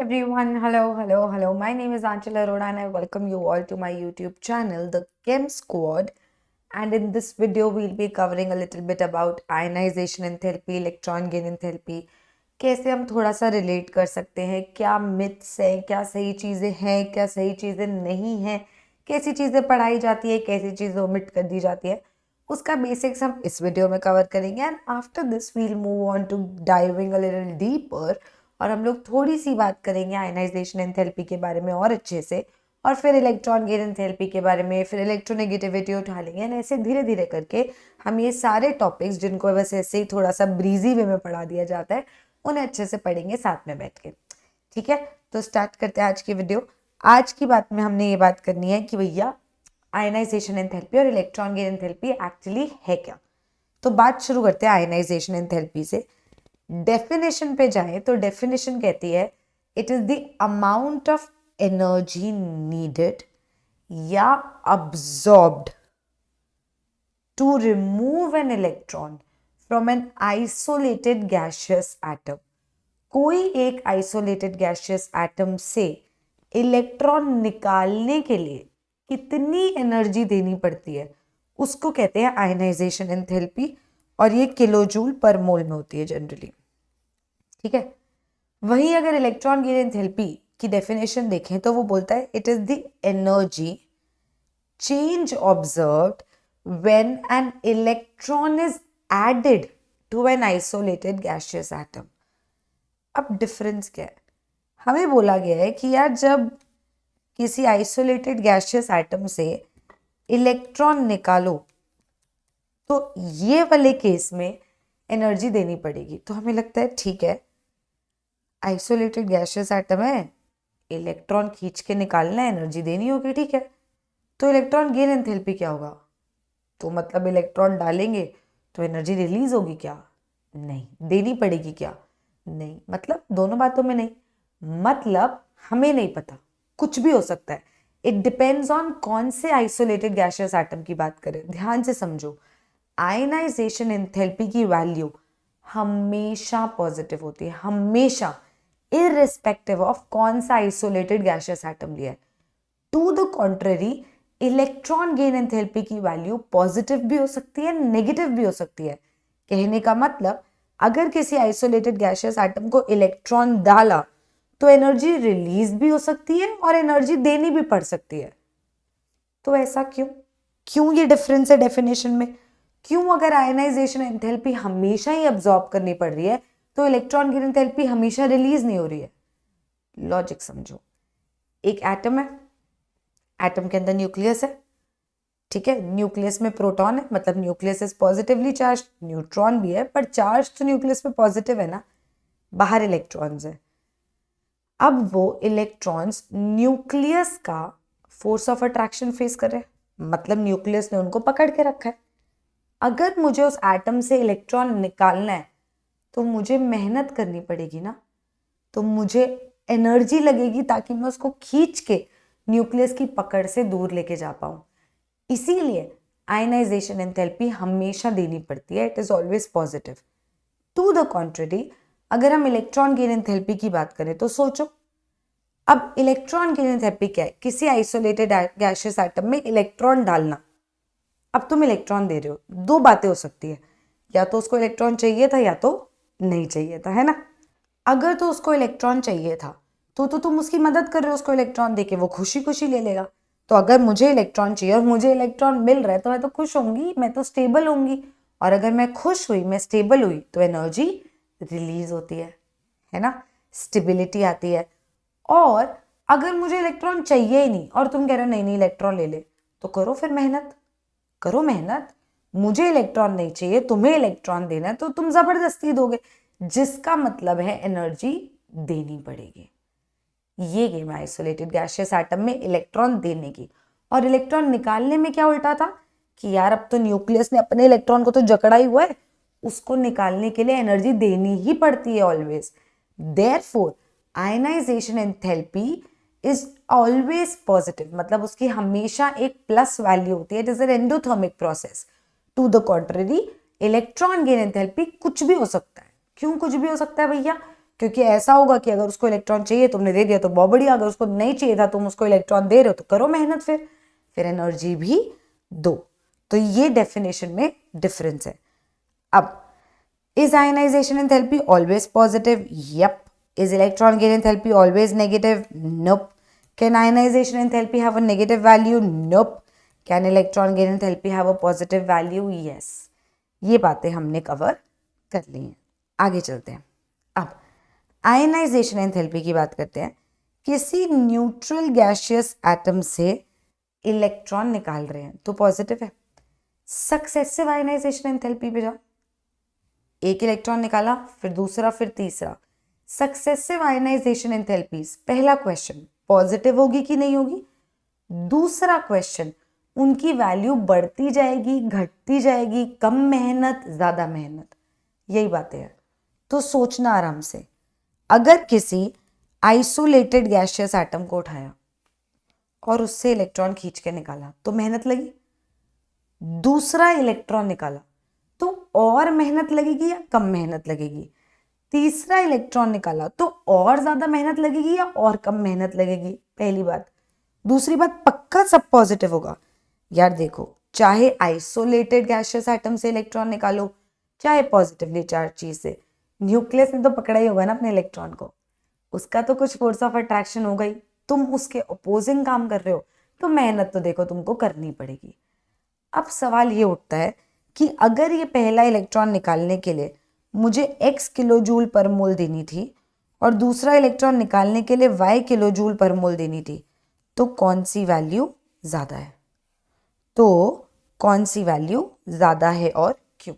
everyone, hello. My name is Anchal Arora and I welcome you all to my YouTube channel, The Chem Squad. And in this video, we'll be covering a little bit about ionization enthalpy, electron gain enthalpy. कैसे हम थोड़ा सा relate कर सकते हैं, क्या myths हैं, क्या सही चीज़ें हैं, क्या सही चीज़ें नहीं हैं, कैसी चीज़ें पढ़ाई जाती है, कैसी चीज़ें ओमिट कर दी जाती है, उसका बेसिक्स हम इस वीडियो में कवर करेंगे. And after this we'll move on to diving a little deeper और हम लोग थोड़ी सी बात करेंगे आयनाइजेशन एंथैल्पी के बारे में और अच्छे से, और फिर इलेक्ट्रॉन गेन एंथैल्पी के बारे में, फिर इलेक्ट्रोनेगेटिविटी उठा लेंगे. एंड ऐसे धीरे धीरे करके हम ये सारे टॉपिक्स जिनको बस ऐसे ही थोड़ा सा ब्रीजी वे में पढ़ा दिया जाता है उन्हें अच्छे से पढ़ेंगे साथ में बैठ के. ठीक है, तो स्टार्ट करते हैं आज की वीडियो. आज की बात में हमने ये बात करनी है कि भैया आयनाइजेशन एंथैल्पी और इलेक्ट्रॉन गेन एंथैल्पी एक्चुअली है क्या. तो बात शुरू करते हैं आयनाइजेशन एंथैल्पी से. डेफिनेशन पे जाएं तो डेफिनेशन कहती है it is the amount of energy needed या absorbed to remove an electron from an isolated gaseous atom. कोई एक आइसोलेटेड गैसियस एटम से इलेक्ट्रॉन निकालने के लिए कितनी एनर्जी देनी पड़ती है उसको कहते हैं आयनाइजेशन एंथैल्पी, और ये किलोजूल पर मोल में होती है जनरली. ठीक है, वहीं अगर इलेक्ट्रॉन गेन एंथैल्पी की डेफिनेशन देखें तो वो बोलता है it is the energy change observed when an electron is added to an isolated gaseous atom. अब डिफरेंस क्या है? हमें बोला गया है कि यार जब किसी आइसोलेटेड गैसियस एटम से इलेक्ट्रॉन निकालो तो ये वाले केस में एनर्जी देनी पड़ेगी. तो हमें लगता है ठीक है, आइसोलेटेड गैसियस एटम है, इलेक्ट्रॉन खींच के निकालना है, एनर्जी देनी होगी. ठीक है, तो इलेक्ट्रॉन गेन एंथैल्पी क्या होगा? तो मतलब इलेक्ट्रॉन डालेंगे तो एनर्जी रिलीज होगी क्या? नहीं. देनी पड़ेगी क्या? नहीं. मतलब दोनों बातों में नहीं. मतलब हमें नहीं पता, कुछ भी हो सकता है. इट डिपेंड्स ऑन कौन से आइसोलेटेड गैसियस एटम की बात करें. ध्यान से समझो, आयनाइजेशन एंथैल्पी की वैल्यू हमेशा पॉजिटिव होती है, हमेशा, इररिस्पेक्टिव ऑफ कौन सा आइसोलेटेड गैसियस एटम लिया है. To the contrary, electron gain enthalpy की वैल्यू पॉजिटिव भी हो सकती है, नेगेटिव भी हो सकती है. कहने का मतलब अगर किसी आइसोलेटेड गैसियस एटम को इलेक्ट्रॉन डाला तो एनर्जी रिलीज भी हो सकती है और एनर्जी देनी भी पड़ सकती है. तो ऐसा क्यों ये डिफरेंस है डेफिनेशन में? क्यों अगर आयनाइजेशन एंथैल्पी हमेशा ही अब्सॉर्ब करनी पड़ रही है तो इलेक्ट्रॉन गेन एंथैल्पी हमेशा रिलीज नहीं हो रही है? लॉजिक समझो. एक एटम है, एटम के अंदर न्यूक्लियस है. ठीक है, न्यूक्लियस में प्रोटॉन है, मतलब nucleus is positively charge. Neutron भी है पर चार्ज तो न्यूक्लियस में पॉजिटिव है ना. बाहर इलेक्ट्रॉन्स है. अब वो इलेक्ट्रॉन्स न्यूक्लियस का फोर्स ऑफ अट्रैक्शन फेस कर रहे हैं, मतलब न्यूक्लियस ने उनको पकड़ के रखा है. अगर मुझे उस एटम से इलेक्ट्रॉन निकालना है तो मुझे मेहनत करनी पड़ेगी ना, तो मुझे एनर्जी लगेगी ताकि मैं उसको खींच के न्यूक्लियस की पकड़ से दूर लेके जा पाऊं. इसीलिए आयनाइजेशन एंथैल्पी हमेशा देनी पड़ती है, it is always positive. To the contrary, अगर हम इलेक्ट्रॉन गेन एंथैल्पी की बात करें तो सोचो, अब इलेक्ट्रॉन गेन एंथैल्पी क्या है? किसी आइसोलेटेड गैसियस एटम में इलेक्ट्रॉन डालना. अब तुम इलेक्ट्रॉन दे रहे हो, दो बातें हो सकती है, या तो उसको इलेक्ट्रॉन चाहिए था या तो नहीं चाहिए था, है ना. अगर तो उसको इलेक्ट्रॉन चाहिए था तो तुम उसकी मदद कर रहे हो, उसको इलेक्ट्रॉन देके वो खुशी खुशी ले लेगा. तो अगर मुझे इलेक्ट्रॉन चाहिए और मुझे इलेक्ट्रॉन मिल रहा है तो मैं तो खुश होंगी, मैं तो स्टेबल होंगी. और अगर मैं खुश हुई, मैं स्टेबल हुई, तो एनर्जी रिलीज होती है ना, स्टेबिलिटी आती है. और अगर मुझे इलेक्ट्रॉन चाहिए ही नहीं और तुम कह रहे हो नहीं नहीं इलेक्ट्रॉन ले ले, तो करो फिर मेहनत, करो मेहनत. मुझे इलेक्ट्रॉन नहीं चाहिए, तुम्हें इलेक्ट्रॉन देना है, तो तुम जबरदस्ती दोगे, जिसका मतलब है एनर्जी देनी पड़ेगी. ये गेम है आइसोलेटेड गैसियस एटम में इलेक्ट्रॉन देने की. और इलेक्ट्रॉन निकालने में क्या उल्टा था कि यार अब तो न्यूक्लियस ने अपने इलेक्ट्रॉन को तो जकड़ा ही हुआ है, उसको निकालने के लिए एनर्जी देनी ही पड़ती है always. Therefore ionization enthalpy is always positive, मतलब उसकी हमेशा एक प्लस वैल्यू होती है. It is an endothermic process. To the contrary, electron gain enthalpy कुछ भी हो सकता है. क्यों कुछ भी हो सकता है भैया? क्योंकि ऐसा होगा कि अगर उसको इलेक्ट्रॉन चाहिए तुमने दे दिया तो बहुत बढ़िया, अगर उसको नहीं चाहिए था तुम उसको इलेक्ट्रॉन दे रहे हो तो करो मेहनत, फिर एनर्जी भी दो। तो ये डेफिनेशन में डिफरेंस है। अब is ionization enthalpy always positive? Yep. Is electron gain enthalpy always negative? Nope. Can ionization enthalpy have a negative value? Nope. Can electron gain enthalpy have a positive value? Yes. ये बातें हमने cover कर ली हैं। आगे चलते हैं। अब ionization enthalpy की बात करते हैं। किसी न्यूट्रल गैसियस एटम से इलेक्ट्रॉन निकाल रहे हैं तो पॉजिटिव है। सक्सेसिव आयनाइजेशन एंथैल्पी पे जाओ, एक इलेक्ट्रॉन निकाला, फिर दूसरा, फिर तीसरा। सक्सेसिव आयनाइजेशन एंथैल्पीज, पहला क्वेश्चन पॉजिटिव होगी कि नहीं होगी। दूसरा क्वेश्चन उनकी वैल्यू बढ़ती जाएगी, घटती जाएगी, कम मेहनत, ज्यादा मेहनत, यही बातें हैं। तो सोचना आराम से, अगर किसी आइसोलेटेड गैसियस एटम को उठाया और उससे इलेक्ट्रॉन खींच के निकाला तो मेहनत लगी। दूसरा इलेक्ट्रॉन निकाला तो और मेहनत लगेगी या कम मेहनत लगेगी। तीसरा इलेक्ट्रॉन निकाला तो और ज्यादा मेहनत लगेगी या और कम मेहनत लगेगी। पहली बात। दूसरी बात, पक्का सब पॉजिटिव होगा। यार देखो, चाहे आइसोलेटेड गैसियस एटम से इलेक्ट्रॉन निकालो, चाहे पॉजिटिवली चार्ज चीज से, न्यूक्लियस ने तो पकड़ा ही होगा ना अपने इलेक्ट्रॉन को, उसका तो कुछ फोर्स ऑफ अट्रैक्शन होगा ही। तुम उसके अपोजिंग काम कर रहे हो तो मेहनत तो देखो तुमको करनी पड़ेगी। अब सवाल ये उठता है कि अगर ये पहला इलेक्ट्रॉन निकालने के लिए मुझे x किलो जूल पर मोल देनी थी और दूसरा इलेक्ट्रॉन निकालने के लिए y किलो जूल पर मोल देनी थी, तो कौन सी वैल्यू ज्यादा है? तो कौन सी वैल्यू ज्यादा है और क्यों?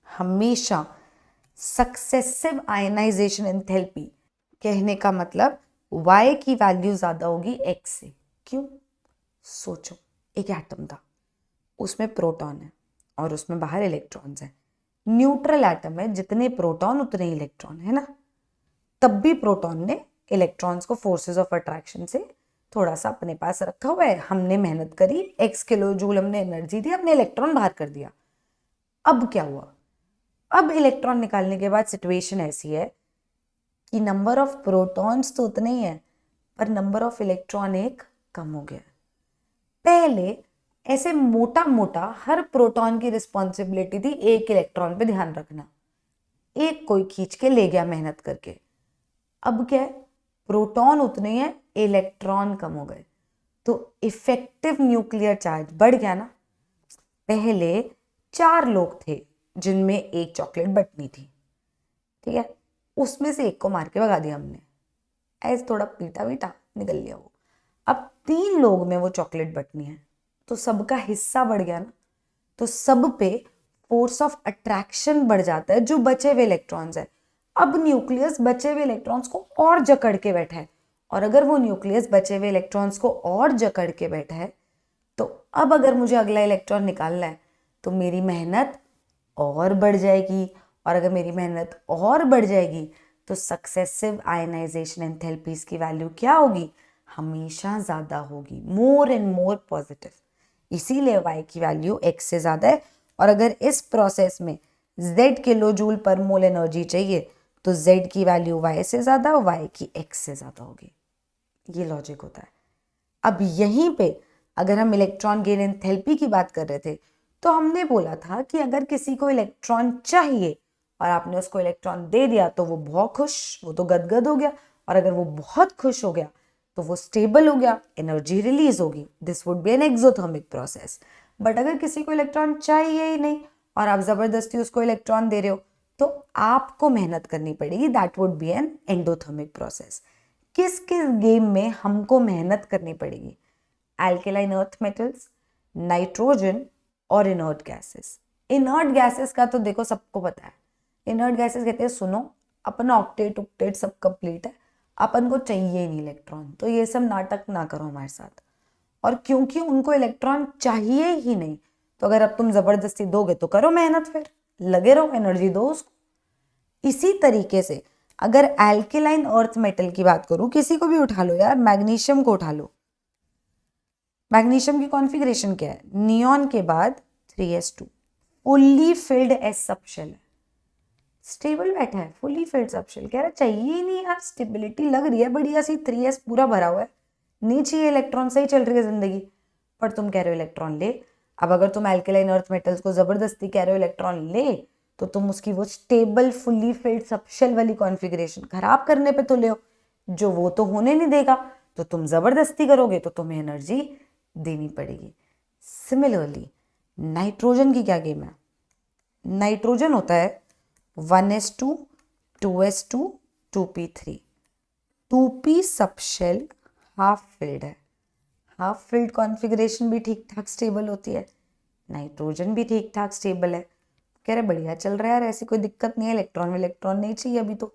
हमेशा सक्सेसिव आयनाइजेशन एंथैल्पी कहने का मतलब y की वैल्यू ज्यादा होगी x से। क्यों? सोचो, एक एटम था, उसमें प्रोटॉन है और उसमें बाहर इलेक्ट्रॉन्स हैं। न्यूट्रल एटम है, जितने प्रोटॉन उतने इलेक्ट्रॉन, है ना। तब भी प्रोटॉन ने इलेक्ट्रॉन्स को फोर्सेस ऑफ अट्रैक्शन से थोड़ा सा अपने पास रखा हुआ है। हमने मेहनत करी, x किलो जूल हमने एनर्जी दी, हमने इलेक्ट्रॉन बाहर कर दिया। अब क्या हुआ? अब इलेक्ट्रॉन निकालने के बाद सिचुएशन ऐसी है कि नंबर ऑफ प्रोटॉन्स तो उतने ही है पर नंबर ऑफ इलेक्ट्रॉन एक कम हो गया। पहले ऐसे मोटा मोटा हर प्रोटॉन की रिस्पॉन्सिबिलिटी थी एक इलेक्ट्रॉन पे ध्यान रखना, एक कोई खींच के ले गया मेहनत करके। अब क्या है, प्रोटॉन उतने हैं, इलेक्ट्रॉन कम हो गए, तो इफेक्टिव न्यूक्लियर चार्ज बढ़ गया ना। पहले 4 लोग थे जिनमें एक चॉकलेट बटनी थी, ठीक है, उसमें से एक को मार के भगा दिया हमने, ऐसे थोड़ा पीटा वीटा निकल लिया वो। अब 3 लोग में वो चॉकलेट बटनी है तो सबका हिस्सा बढ़ गया ना, तो सब पे फोर्स ऑफ अट्रैक्शन बढ़ जाता है जो बचे हुए इलेक्ट्रॉन्स है। अब न्यूक्लियस बचे हुए इलेक्ट्रॉन्स को और जकड़ के बैठा है, और अगर वो न्यूक्लियस बचे हुए इलेक्ट्रॉन्स को और जकड़ के बैठा है तो अब अगर मुझे अगला इलेक्ट्रॉन निकालना है तो मेरी मेहनत और बढ़ जाएगी, और अगर मेरी मेहनत और बढ़ जाएगी तो सक्सेसिव आयनाइजेशन एंथैल्पीज की वैल्यू क्या होगी? हमेशा ज्यादा होगी, मोर एंड मोर पॉजिटिव। इसीलिए y की वैल्यू x से ज्यादा है, और अगर इस प्रोसेस में z किलो जूल पर मोल एनर्जी चाहिए तो z की वैल्यू y से ज्यादा, y की x से ज्यादा होगी। ये लॉजिक होता है। अब यहीं पे अगर हम इलेक्ट्रॉन गेन एंथैल्पी की बात कर रहे थे तो हमने बोला था कि अगर किसी को इलेक्ट्रॉन चाहिए और आपने उसको इलेक्ट्रॉन दे दिया तो वो बहुत खुश, वो तो गदगद हो गया, और अगर वो बहुत खुश हो गया तो वो स्टेबल हो गया, एनर्जी रिलीज होगी। This would be an exothermic process. But अगर किसी को इलेक्ट्रॉन चाहिए ही नहीं और आप जबरदस्ती उसको इलेक्ट्रॉन दे रहे हो तो आपको मेहनत करनी पड़ेगी, that would be an endothermic process. किस किस गेम में हमको मेहनत करनी पड़ेगी? एल्केलाइन अर्थ मेटल्स, नाइट्रोजन और इनर्ट गैसेस। इनर्ट गैसेस का तो देखो सबको पता है। इनर्ट गैसेस कहते हैं, सुनो अपना ऑक्टेट उक्टेट सब कंप्लीट है, अपन को चाहिए ही नहीं इलेक्ट्रॉन, तो ये सब नाटक ना करो हमारे साथ। और क्योंकि उनको इलेक्ट्रॉन चाहिए ही नहीं तो अगर अब तुम जबरदस्ती दोगे तो करो मेहनत, फिर लगे रहो, एनर्जी दो उसको। इसी तरीके से अगर एल्केलाइन अर्थ मेटल की बात करूं, किसी को भी उठा लो यार, मैग्नीशियम को उठा लो। मैग्नीशियम की कॉन्फ़िगरेशन क्या है? नियॉन के बाद 3s2, fully filled S subshell है, स्टेबल बैठा है, फुली फिल्ड सबशेल, कह रहा चाहिए ही नहीं यार, स्टेबिलिटी लग रही है बढ़िया सी, 3s पूरा भरा हुआ है, नहीं चाहिए इलेक्ट्रॉन, सही चल रही है जिंदगी, पर तुम कह रहे हो इलेक्ट्रॉन ले। अब अगर तुम एल्केलाइन अर्थ मेटल्स को जबरदस्ती कह रहे हो इलेक्ट्रॉन ले, तो तुम उसकी वो स्टेबल फुली फिल्ड सबशेल वाली कॉन्फ़िगरेशन खराब करने पे तो ले हो, जो वो तो होने नहीं देगा, तो तुम जबरदस्ती करोगे तो तुम्हें एनर्जी देनी पड़ेगी। सिमिलरली नाइट्रोजन की क्या गेम है? नाइट्रोजन होता है 1s2 2s2 2p3, 2p subshell half filled है, हाफ फिल्ड कॉन्फ़िगरेशन भी ठीक ठाक स्टेबल होती है, नाइट्रोजन भी ठीक ठाक स्टेबल है, कह रहे बढ़िया चल रहा है यार, ऐसी कोई दिक्कत नहीं है, इलेक्ट्रॉन नहीं चाहिए अभी तो,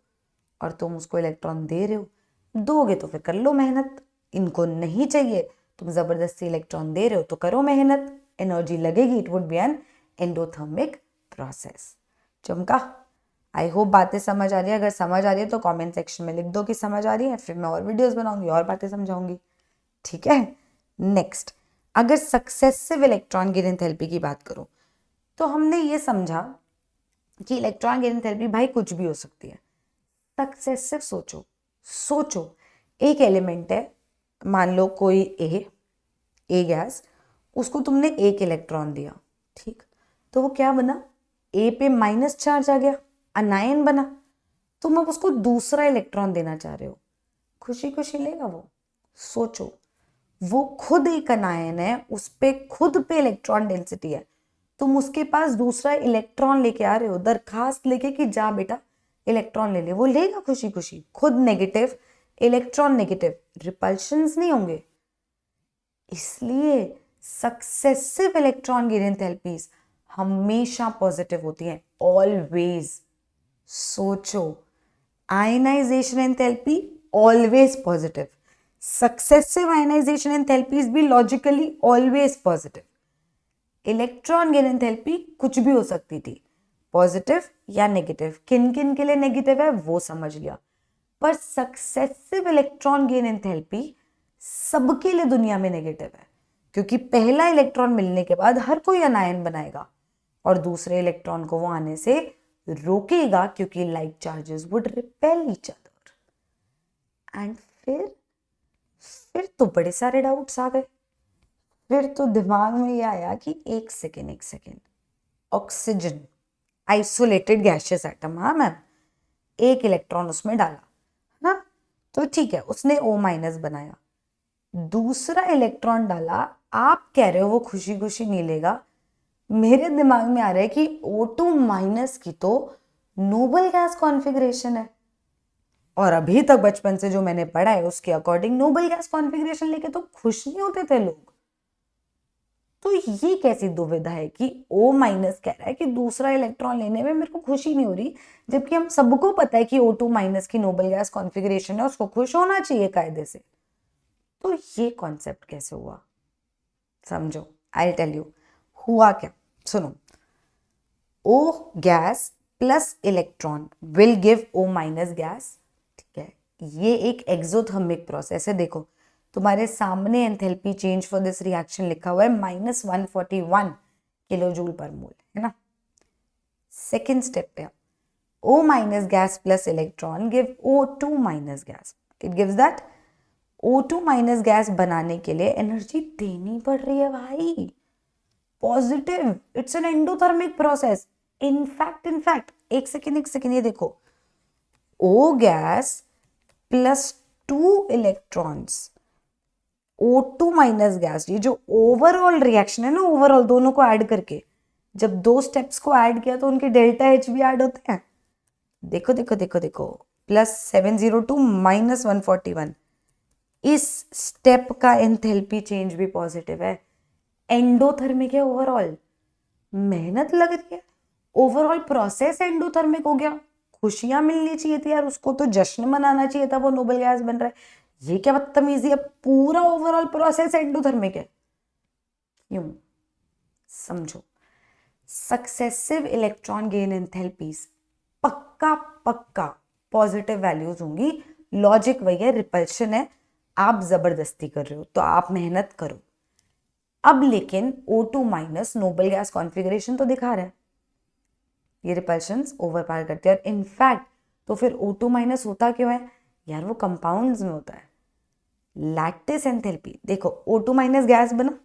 और तुम उसको इलेक्ट्रॉन दे रहे हो, दोगे तो फिर कर लो मेहनत, इनको नहीं चाहिए, तुम जबरदस्ती इलेक्ट्रॉन दे रहे हो तो करो मेहनत, एनर्जी लगेगी, it would be an endothermic process. चमका? आई होप बातें समझ आ रही है, अगर समझ आ रही है तो कमेंट सेक्शन में लिख दो कि समझ आ रही है, फिर मैं और वीडियोस बनाऊंगी और बातें समझाऊंगी, ठीक है। नेक्स्ट, अगर सक्सेसिव इलेक्ट्रॉन गेन एंथैल्पी की बात करूं, तो हमने ये समझा कि इलेक्ट्रॉन गेन एंथैल्पी भाई कुछ भी हो सकती है। सक्सेसिव सोचो एक एलिमेंट है, मान लो कोई ए गैस, उसको तुमने एक इलेक्ट्रॉन दिया, ठीक, तो वो क्या बना, ए पे माइनस चार्ज आ गया, अनायन बना, तुम अब उसको दूसरा इलेक्ट्रॉन देना चाह रहे हो, खुशी खुशी लेगा वो? सोचो, वो खुद एक अनायन है, उस पे खुद पे इलेक्ट्रॉन डेंसिटी है, तुम उसके पास दूसरा इलेक्ट्रॉन लेके आ रहे हो, दरखास्त लेके कि जा बेटा इलेक्ट्रॉन ले ले, वो लेगा खुशी खुशी, खुद नेगेटिव, इलेक्ट्रॉन नेगेटिव, रिपल्शंस नहीं होंगे। इसलिए सक्सेसिव इलेक्ट्रॉन गेन एंथैल्पीज हमेशा पॉजिटिव होती हैं, ऑलवेज। सोचो, ionisation enthalpy always positive, successive ionisation enthalpies भी logically always positive. Electron gain enthalpy कुछ भी हो सकती थी, पॉजिटिव या नेगेटिव, किन किन के लिए नेगेटिव है वो समझ लिया, पर सक्सेसिव इलेक्ट्रॉन गेन एंथैल्पी सबके लिए दुनिया में नेगेटिव है, क्योंकि पहला इलेक्ट्रॉन मिलने के बाद हर कोई अनायन बनाएगा और दूसरे इलेक्ट्रॉन को वो आने से रोकेगा, क्योंकि like charges would repel each other. And फिर तो बड़े सारे डाउट्स आ गए, फिर तो दिमाग में ये आया कि एक second, oxygen isolated gaseous atom, हाँ मैम, एक इलेक्ट्रॉन उसमें डाला ना, तो ठीक है, उसने O माइनस बनाया, दूसरा इलेक्ट्रॉन डाला, आप कह रहे हो वो खुशी खुशी नहीं लेगा, मेरे दिमाग में आ रहा है कि O2 माइनस की तो नोबल गैस कॉन्फ़िगरेशन है, और अभी तक बचपन से जो मैंने पढ़ा है उसके अकॉर्डिंग नोबल गैस कॉन्फ़िगरेशन लेके तो खुश नहीं होते थे लोग। तो ये कैसी दुविधा है कि O माइनस कह रहा है कि दूसरा इलेक्ट्रॉन लेने में मेरे को खुशी नहीं हो रही, जबकि हम सबको पता है कि O2 माइनस की नोबल गैस कॉन्फ़िगरेशन है, उसको खुश होना चाहिए कायदे से। तो ये कॉन्सेप्ट कैसे हुआ? समझो, आई टेल यू हुआ क्या, सुनो। O gas plus electron will give O minus gas, ठीक है, ये एक एक्सोथर्मिक प्रोसेस है। देखो तुम्हारे सामने enthalpy change for this reaction लिखा हुआ है -141 किलोजूल पर मोल, है ना। सेकेंड स्टेप पे O minus gas plus electron give O2 minus gas, it gives that O2 minus gas बनाने के लिए एनर्जी देनी पड़ रही है भाई, positive, it's an endothermic process. In fact एक सेकेंड ये देखो, O gas plus 2 electrons, O2 minus gas, ये जो ओवरऑल रिएक्शन है ना, ओवरऑल दोनों को ऐड करके, जब दो स्टेप्स को ऐड किया तो उनके डेल्टा H भी ऐड होते हैं। देखो +702 -141, इस स्टेप का एंथैल्पी चेंज भी पॉजिटिव है, एंडोथर्मिक है ओवरऑल, मेहनत लग रही है, ओवरऑल प्रोसेस एंडोथर्मिक हो गया, खुशियां मिलनी चाहिए थी यार, उसको तो जश्न मनाना चाहिए था, वो नोबल गैस बन रहा है, ये क्या बदतमीजी है, पूरा ओवरऑल प्रोसेस एंडोथर्मिक है। क्यों? समझो, सक्सेसिव इलेक्ट्रॉन गेन एंथैल्पीज पक्का पॉजिटिव वैल्यूज होंगी, लॉजिक वही है, रिपल्शन है, आप जबरदस्ती कर रहे हो तो आप मेहनत करो। अब लेकिन O2 minus noble gas configuration तो दिखा रहा है, ये रिपल्शंस ओवर पावर करती है। और इनफैक्ट तो फिर O2 माइनस होता क्यों है यार, वो कंपाउंड्स में होता है। लैटिस एंथैल्पी देखो, O2 माइनस गैस बना,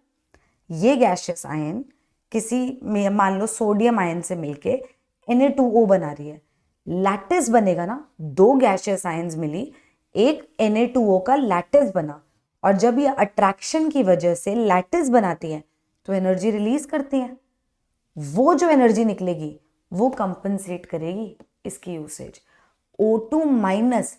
ये गैशियस आयन किसी में मान लो सोडियम आयन से मिलके Na2O बना रही है। लैटिस बनेगा ना, दो गैशियस आयन्स मिली, एक Na2O का लैटिस बना, और जब ये अट्रैक्शन की वजह से लैटिस बनाती है तो एनर्जी रिलीज करती है। वो जो एनर्जी निकलेगी वो कंपनसेट करेगी इसकी यूसेज। O2 माइनस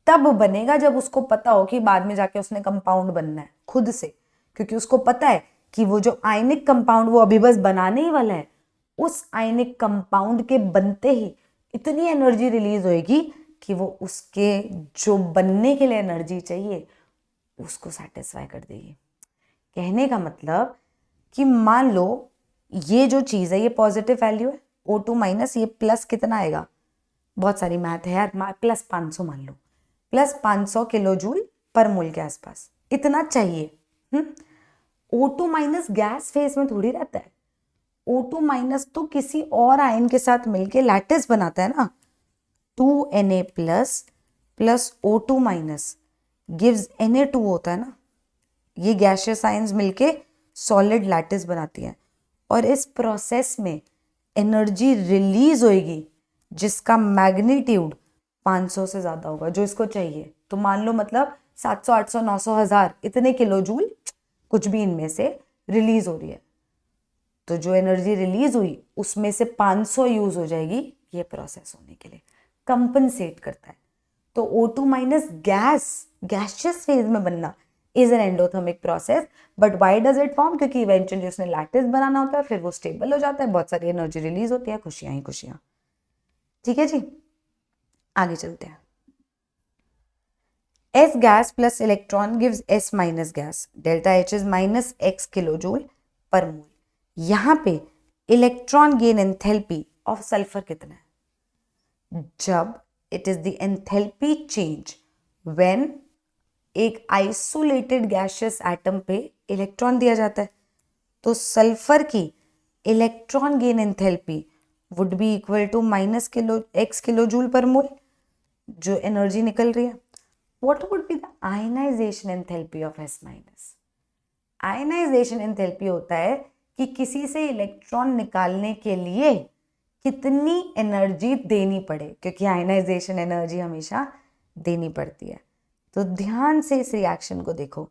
तब बनेगा जब उसको पता हो कि बाद में जाके उसने कंपाउंड बनना है खुद से, क्योंकि उसको पता है कि वो जो आयनिक कंपाउंड वो अभी बस बनाने ही वाला है, उस आयनिक कंपाउंड के बनते ही इतनी एनर्जी रिलीज होएगी कि वो उसके जो बनने के लिए एनर्जी चाहिए उसको सेटिस्फाई कर देगी। कहने का मतलब कि मान लो ये जो चीज है ये पॉजिटिव वैल्यू है, O2 माइनस, ये प्लस कितना आएगा, बहुत सारी मैथ है यार, प्लस 500 मान लो, प्लस 500 किलो जूल पर मोल के आसपास इतना चाहिए। O2 माइनस गैस फेज में थोड़ी रहता है, O2 माइनस तो किसी और आयन के साथ मिलके लैटिस बनाता है ना। 2Na plus plus O2 minus gives Na2 होता है ना। ये गैशियस आयन्स मिलके सॉलिड लैटिस बनाती हैं, और इस प्रोसेस में एनर्जी रिलीज होएगी जिसका मैग्नीट्यूड 500 से ज्यादा होगा जो इसको चाहिए। तो मान लो मतलब 700, 800, 900, 1000 इतने किलो जूल कुछ भी इनमें से रिलीज हो रही है। तो जो एनर्जी रिलीज हुई उसमें से 500 यूज हो जाएगी ये प्रोसेस होने के लिए, कंपनसेट करता है। तो O2 माइनस गैशियस फेज में बनना is an endothermic process, but why does it form, क्योंकि इवेंचुअली उसने लैटिस बनाना होता है, फिर वो स्टेबल हो जाता है, बहुत सारी एनर्जी रिलीज होती है, खुशियां ही खुशियां। ठीक है जी, आगे चलते हैं। S gas plus electron gives S minus gas. Delta H is minus X kilojoule per mole. यहाँ पे electron gain enthalpy of sulphur कितना है, जब it is the enthalpy change when एक आइसोलेटेड गैशियस एटम पे इलेक्ट्रॉन दिया जाता है, तो सल्फर की electron gain enthalpy would be equal to minus X kilo joule per mole जो एनर्जी निकल रही है। What would be the ionization enthalpy of S minus? Ionization enthalpy होता है कि किसी से इलेक्ट्रॉन निकालने के लिए कितनी एनर्जी देनी पड़े, क्योंकि आयनाइजेशन एनर्जी हमेशा देनी पड़ती है। तो ध्यान से इस रिएक्शन को देखो,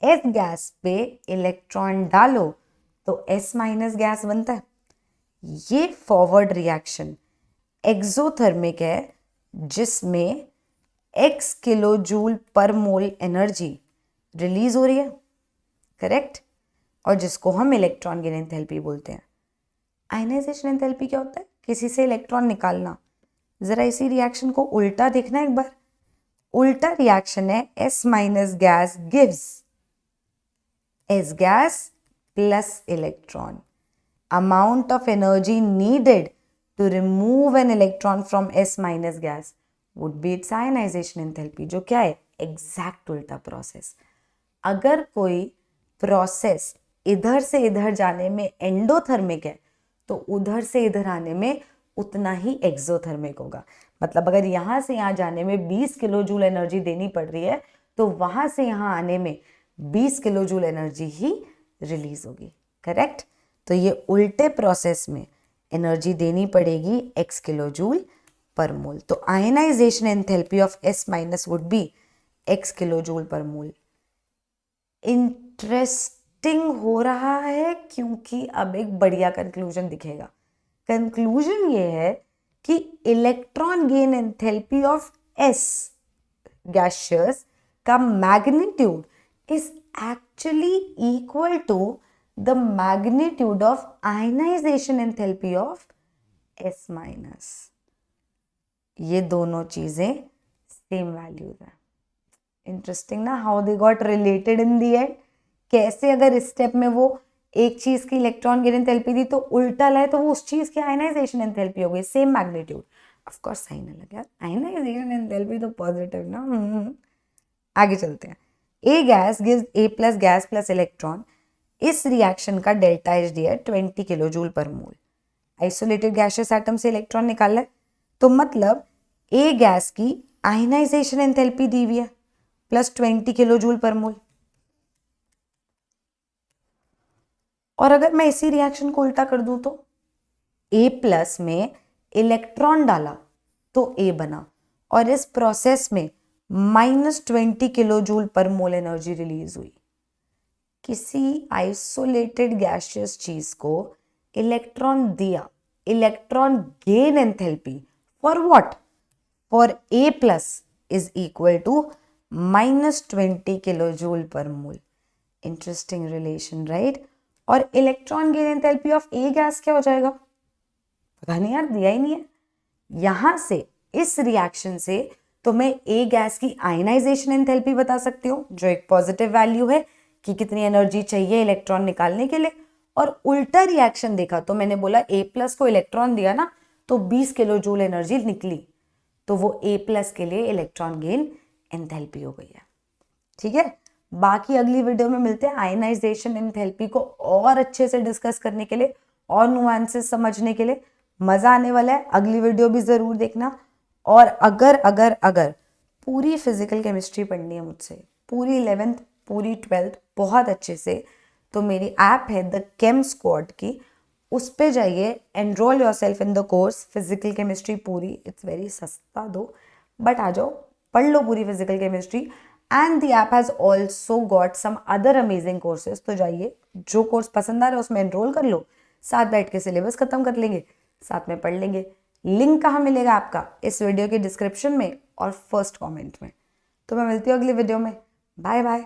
S गैस पे इलेक्ट्रॉन डालो तो S माइनस गैस बनता है। ये फॉरवर्ड रिएक्शन एक्सोथर्मिक है जिसमें X किलो जूल पर मोल एनर्जी रिलीज हो रही है, करेक्ट, और जिसको हम इलेक्ट्रॉन गेन एंथैल्पी बोलते हैं। आयनाइजेशन एंथैल्पी क्या होता है, किसी से इलेक्ट्रॉन निकालना। जरा इसी रिएक्शन को उल्टा देखना एक बार, उल्टा रिएक्शन है S minus gas gives S gas plus electron. Amount of energy needed to remove an electron from S minus gas would be its ionization enthalpy, जो क्या है, एग्जैक्ट उल्टा प्रोसेस। अगर कोई प्रोसेस इधर से इधर जाने में एंडोथर्मिक है तो उधर से इधर आने में उतना ही एक्सोथर्मिक होगा। मतलब अगर यहाँ से यहाँ जाने में 20 किलो जूल एनर्जी देनी पड़ रही है तो वहां से यहाँ आने में 20 किलो जूल एनर्जी ही रिलीज होगी, करेक्ट। तो ये उल्टे प्रोसेस में एनर्जी देनी पड़ेगी x kilo joule per mole. तो ionization enthalpy of S minus would be x kilo joule per mole. Interesting हो रहा है क्योंकि अब एक बढ़िया कंक्लूजन दिखेगा। कंक्लूजन ये है कि electron gain enthalpy of S gaseous का magnitude is actually equal to the magnitude of ionisation enthalpy of S minus. ये दोनों चीजें सेम वैल्यूज हैं। इंटरेस्टिंग ना, how they got related in the end. कैसे अगर इस स्टेप में वो एक चीज की इलेक्ट्रॉन गेन एंथैल्पी दी तो उल्टा लाए तो वो उस चीज की आयनाइजेशन एंथैल्पी हो गई, same magnitude. Of course sign अलग है, आयनाइजेशन एंथैल्पी तो पॉजिटिव ना। आगे चलते हैं। A gas gives A plus gas plus electron. इस रिएक्शन का डेल्टा H दिया है 20 kilo joule per mole. Isolated gaseous atom से इलेक्ट्रॉन निकालना है, तो मतलब ए गैस की आयनाइजेशन एंथैल्पी दी हुई है +20 किलो जूल पर मोल। और अगर मैं इसी रिएक्शन को उल्टा कर दूं तो A+ में इलेक्ट्रॉन डाला तो A बना, और इस प्रोसेस में -20 किलो जूल पर मोल एनर्जी रिलीज हुई। किसी आइसोलेटेड गैसियस चीज को इलेक्ट्रॉन दिया, electron gain enthalpy for what? For A+ is equal to -20 kilo joule per mole. Interesting relation, right? और electron gain enthalpy of A gas क्या हो जाएगा? पता नहीं यार, दिया ही नहीं है। यहां से इस रिएक्शन से तो मैं ए गैस की आयनाइजेशन एंथैल्पी बता सकती हूँ, जो एक पॉजिटिव वैल्यू है कि कितनी एनर्जी चाहिए इलेक्ट्रॉन निकालने के लिए। और उल्टा रिएक्शन देखा तो मैंने बोला A+ को इलेक्ट्रॉन दिया ना, तो 20 किलो जूल एनर्जी निकली, तो वो A+ के लिए इलेक्ट्रॉन गेन एंथैल्पी हो गई है। ठीक है, बाकी अगली वीडियो में मिलते हैं आयनाइजेशन एंथैल्पी को और अच्छे से डिस्कस करने के लिए और नुआंसेस समझने के लिए। मजा आने वाला है, अगली वीडियो भी जरूर देखना। और अगर पूरी फिजिकल केमिस्ट्री पढ़नी है मुझसे, पूरी 11th पूरी 12th बहुत अच्छे से, तो मेरी ऐप है द केम स्क्वाड की, उस पे जाइए, enrol yourself in the course physical chemistry पूरी। इट्स वेरी सस्ता दो, बट आ जाओ, पढ़ लो पूरी physical chemistry. And the app has also got some other amazing courses, तो जाइए, जो कोर्स पसंद आ रहा है उसमें एनरोल कर लो, साथ बैठ के सिलेबस खत्म कर लेंगे, साथ में पढ़ लेंगे। लिंक कहाँ मिलेगा आपका? इस वीडियो के डिस्क्रिप्शन में और फर्स्ट कमेंट में। तो मैं मिलती हूँ अगली वीडियो में। Bye bye.